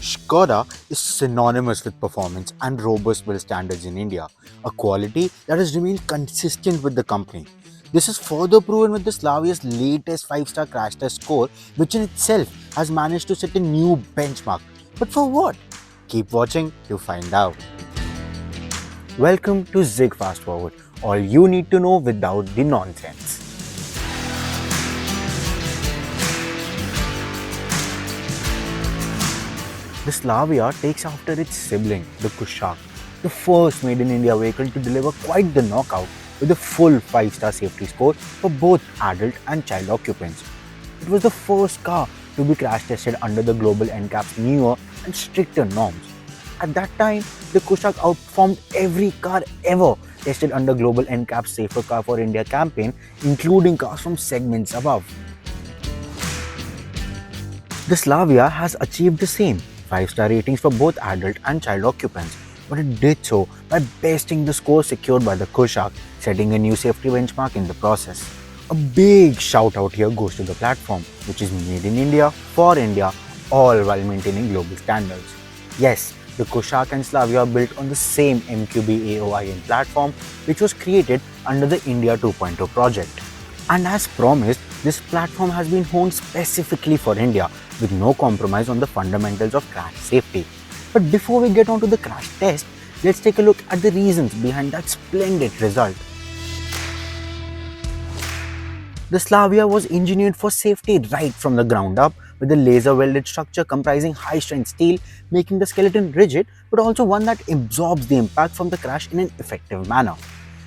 Skoda is synonymous with performance and robust build standards in India, a quality that has remained consistent with the company. This is further proven with the Slavia's latest 5-star crash test score, which in itself has managed to set a new benchmark. But for what? Keep watching to find out. Welcome to Zig Fast Forward, all you need to know without the nonsense. The Slavia takes after its sibling, the Kushaq, the first made in India vehicle to deliver quite the knockout with a full 5-star safety score for both adult and child occupants. It was the first car to be crash tested under the global NCAP's newer and stricter norms. At that time, the Kushaq outperformed every car ever tested under global NCAP's Safer Car for India campaign, including cars from segments above. The Slavia has achieved the same 5-star ratings for both adult and child occupants, but it did so by besting the score secured by the Kushaq, setting a new safety benchmark in the process. A big shout out here goes to the platform, which is made in India for India, all while maintaining global standards. Yes, the Kushaq and Slavia are built on the same MQB AOIN platform, which was created under the India 2.0 project. And as promised, this platform has been honed specifically for India, with no compromise on the fundamentals of crash safety. But before we get on to the crash test, let's take a look at the reasons behind that splendid result. The Slavia was engineered for safety right from the ground up, with a laser welded structure comprising high strength steel, making the skeleton rigid but also one that absorbs the impact from the crash in an effective manner.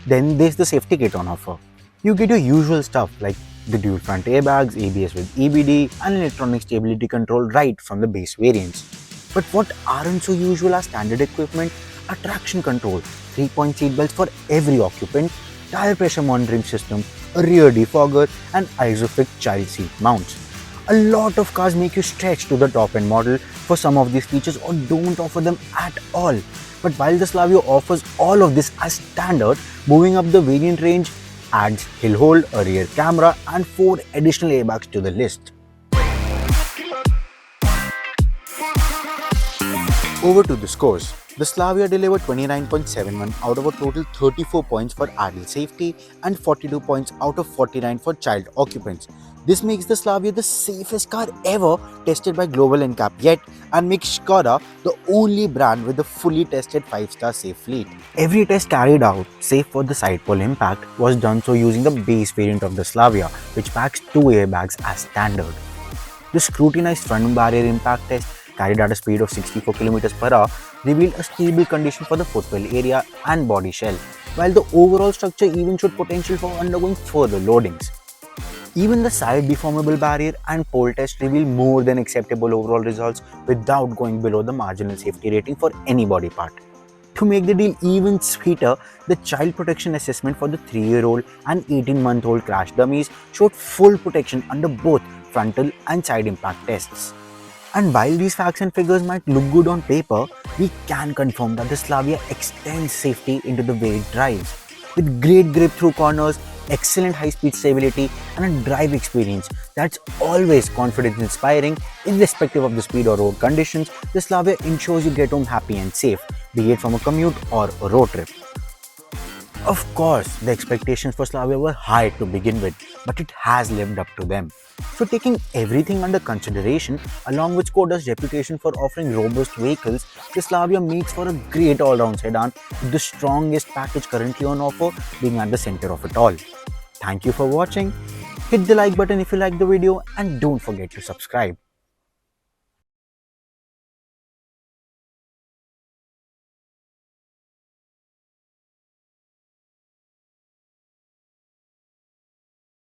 Then there's the safety kit on offer. You get your usual stuff like the dual front airbags, ABS with EBD, and electronic stability control right from the base variants. But what aren't so usual as standard equipment are traction control, 3-point seat belts for every occupant, tire pressure monitoring system, a rear defogger, and ISOFIX child seat mounts. A lot of cars make you stretch to the top end model for some of these features or don't offer them at all. But while the Slavia offers all of this as standard, moving up the variant range adds hill hold, a rear camera, and 4 additional airbags to the list. Over to the scores. The Slavia delivered 29.71 out of a total 34 points for adult safety and 42 points out of 49 for child occupants. This makes the Slavia the safest car ever tested by global NCAP yet and makes Skoda the only brand with a fully tested 5-star safe fleet. Every test carried out, save for the side pole impact, was done so using the base variant of the Slavia, which packs 2 airbags as standard. The scrutinized front barrier impact test, carried at a speed of 64 km per hour, revealed a stable condition for the footwell area and body shell, while the overall structure even showed potential for undergoing further loadings. Even the side deformable barrier and pole test reveal more than acceptable overall results without going below the marginal safety rating for any body part. To make the deal even sweeter, the child protection assessment for the 3-year-old and 18-month-old crash dummies showed full protection under both frontal and side impact tests. And while these facts and figures might look good on paper, we can confirm that the Slavia extends safety into the way it drives. With great grip through corners, excellent high-speed stability, and a drive experience that's always confidence-inspiring, irrespective of the speed or road conditions, the Slavia ensures you get home happy and safe, be it from a commute or a road trip. Of course, the expectations for Slavia were high to begin with, but it has lived up to them. So taking everything under consideration, along with Skoda's reputation for offering robust vehicles, the Slavia makes for a great all-round sedan, with the strongest package currently on offer being at the center of it all. Thank you for watching. Hit the like button if you liked the video and don't forget to subscribe.